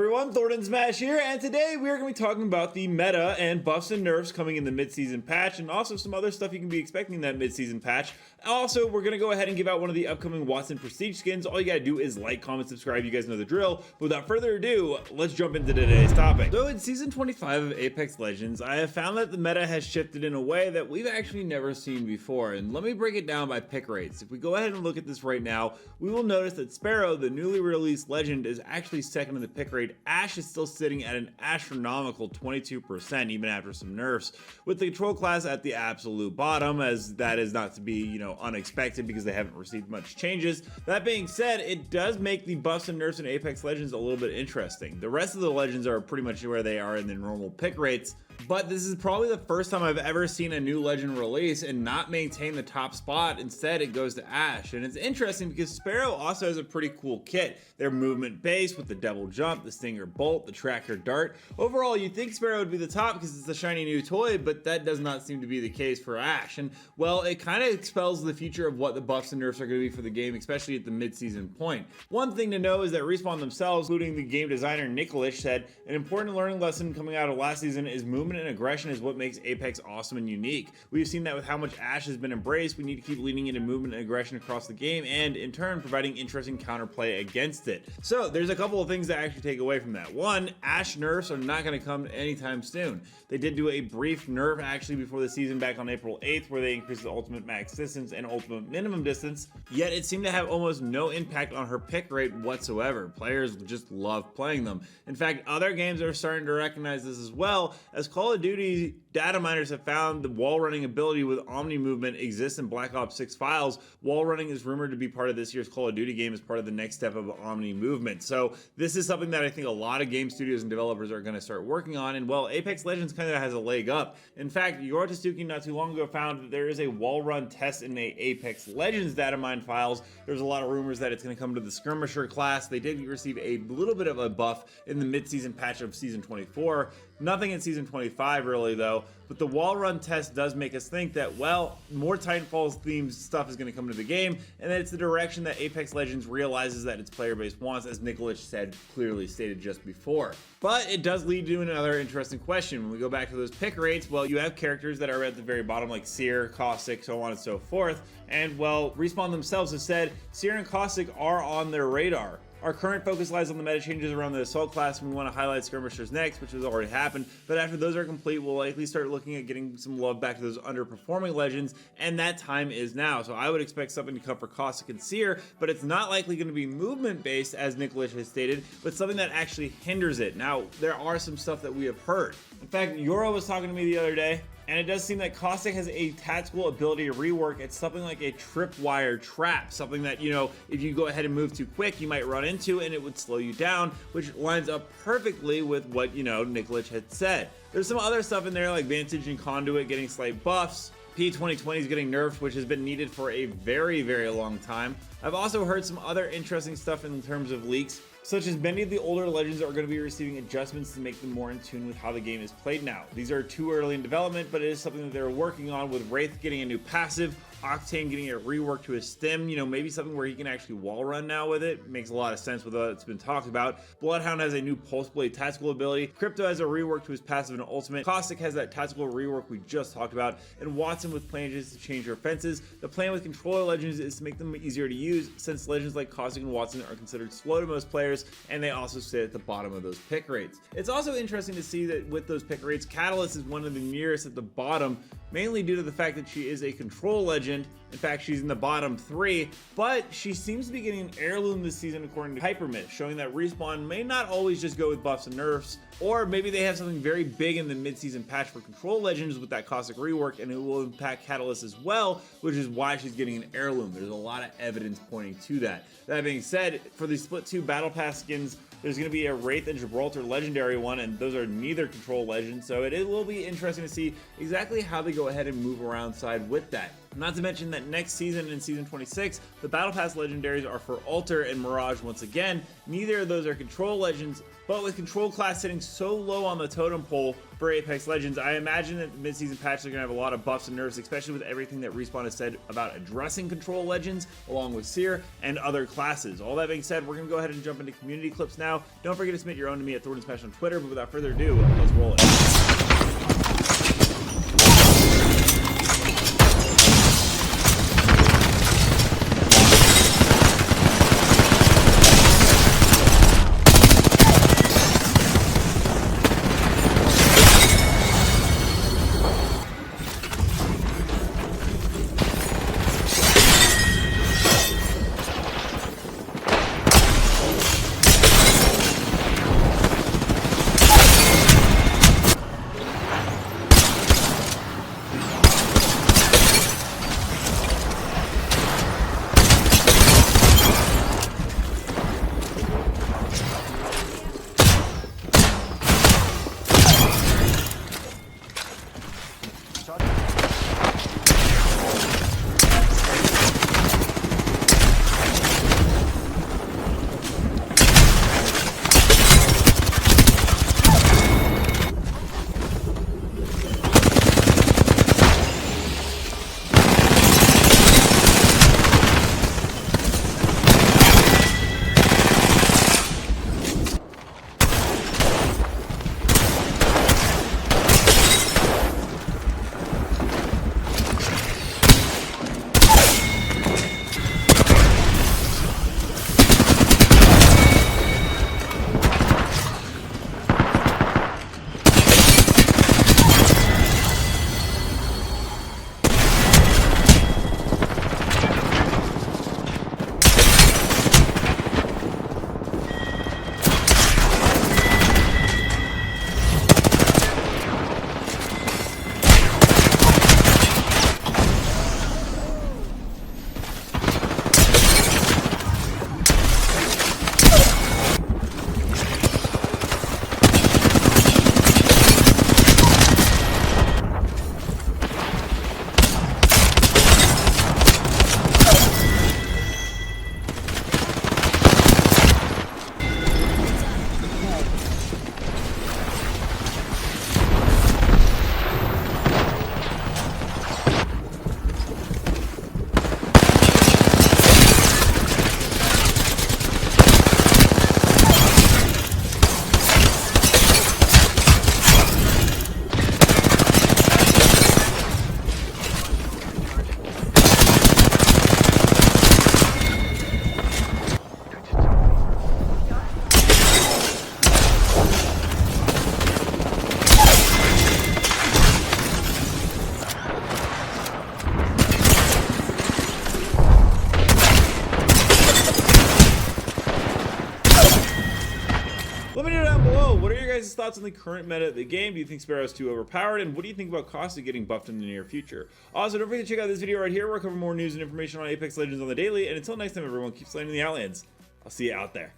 everyone, Thordan Smash here, and today we are going to be talking about the meta and buffs and nerfs coming in the mid-season patch, and also some other stuff you can be expecting in that mid-season patch. Also, we're going to go ahead and give out one of the upcoming Watson Prestige skins. All you gotta do is like, comment, subscribe, you guys know the drill. But without further ado, let's jump into today's topic. So in Season 25 of Apex Legends, I have found that the meta has shifted in a way that we've actually never seen before, and let me break it down by pick rates. If we go ahead and look at this right now, we will notice that Sparrow, the newly released legend, is actually second in the pick rate. Ashe is still sitting at an astronomical 22%, even after some nerfs, with the control class at the absolute bottom, as that is not to be, unexpected because they haven't received much changes. That being said, it does make the buffs and nerfs in Apex Legends a little bit interesting. The rest of the legends are pretty much where they are in the normal pick rates, but this is probably the first time I've ever seen a new legend release and not maintain the top spot. Instead, it goes to Ashe. And it's interesting because Sparrow also has a pretty cool kit. They're movement based with the double jump, the stinger bolt, the tracker dart. Overall, you'd think Sparrow would be the top because it's a shiny new toy, but that does not seem to be the case for Ashe. And well, it kind of expels the future of what the buffs and nerfs are going to be for the game, especially at the mid-season point. One thing to know is that Respawn themselves, including the game designer Nicholas, said an important learning lesson coming out of last season is movement and aggression is what makes Apex awesome and unique. We've seen that with how much Ashe has been embraced. We need to keep leaning into movement and aggression across the game, and in turn providing interesting counterplay against it. So there's a couple of things to actually take away from that. One, Ashe nerfs are not going to come anytime soon. They did do a brief nerf actually before the season back on April 8th where they increased the ultimate max distance and ultimate minimum distance, yet it seemed to have almost no impact on her pick rate whatsoever. Players just love playing them. In fact, other games are starting to recognize this as well, as Call of Duty data miners have found the wall running ability with Omni movement exists in Black Ops 6 files. Wall running is rumored to be part of this year's Call of Duty game as part of the next step of Omni movement. So this is something that I think a lot of game studios and developers are going to start working on, and well, Apex Legends kind of has a leg up. In fact, Yorotasuki not too long ago found that there is a wall run test in the Apex Legends data mine files. There's a lot of rumors that it's going to come to the skirmisher class. They did receive a little bit of a buff in the mid-season patch of Season 24. Nothing in Season 25 really though, but the wall run test does make us think that, well, more Titanfall themed stuff is going to come into the game, and that it's the direction that Apex Legends realizes that its player base wants, as Nicholas said, clearly stated just before. But it does lead to another interesting question. When we go back to those pick rates, well, you have characters that are at the very bottom like Seer, Caustic, so on and so forth, and well, Respawn themselves have said Seer and Caustic are on their radar. Our current focus lies on the meta changes around the assault class, and we want to highlight skirmishers next, which has already happened, but after those are complete, we'll likely start looking at getting some love back to those underperforming legends, and that time is now. So I would expect something to come for Caustic and Seer, but it's not likely going to be movement based, as Nicholas has stated, but something that actually hinders it. Now, there are some stuff that we have heard. In fact, Yoro was talking to me the other day, and it does seem that Caustic has a tactical ability to rework. It's something like a tripwire trap, something that, if you go ahead and move too quick, you might run into, and it would slow you down, which lines up perfectly with what, Nicholas had said. There's some other stuff in there like Vantage and Conduit getting slight buffs. P2020 is getting nerfed, which has been needed for a very, very long time. I've also heard some other interesting stuff in terms of leaks, such as many of the older legends are going to be receiving adjustments to make them more in tune with how the game is played now. These are too early in development, but it is something that they're working on, with Wraith getting a new passive, Octane getting a rework to his stim, maybe something where he can actually wall run now with it. Makes a lot of sense with what's been talked about. Bloodhound has a new Pulse Blade tactical ability. Crypto has a rework to his passive and ultimate. Caustic has that tactical rework we just talked about. And Watson with plans to change her fences. The plan with controller legends is to make them easier to use, since legends like Caustic and Watson are considered slow to most players, and they also sit at the bottom of those pick rates. It's also interesting to see that with those pick rates, Catalyst is one of the nearest at the bottom, mainly due to the fact that she is a control legend. In fact, she's in the bottom 3, but she seems to be getting an heirloom this season according to Hypermyth, showing that Respawn may not always just go with buffs and nerfs, or maybe they have something very big in the mid-season patch for control legends with that Caustic rework, and it will impact Catalyst as well, which is why she's getting an heirloom. There's a lot of evidence pointing to that. That being said, for the Split 2 Battle Pass skins, there's going to be a Wraith and Gibraltar legendary one, and those are neither control legends, so it will be interesting to see exactly how they go ahead and move around side with that. Not to mention that next season, in Season 26, the Battle Pass legendaries are for Altar and Mirage once again. Neither of those are Control Legends, but with Control class sitting so low on the totem pole for Apex Legends, I imagine that the mid-season patch are going to have a lot of buffs and nerfs, especially with everything that Respawn has said about addressing Control Legends, along with Seer and other classes. All that being said, we're going to go ahead and jump into community clips now. Don't forget to submit your own to me at Thordan Smash on Twitter, but without further ado, let's roll it. Let me know down below, what are your guys' thoughts on the current meta of the game? Do you think Sparrow's too overpowered? And what do you think about Costa getting buffed in the near future? Also, don't forget to check out this video right here where I cover more news and information on Apex Legends on the daily. And until next time, everyone, keep slaying the Outlands. I'll see you out there.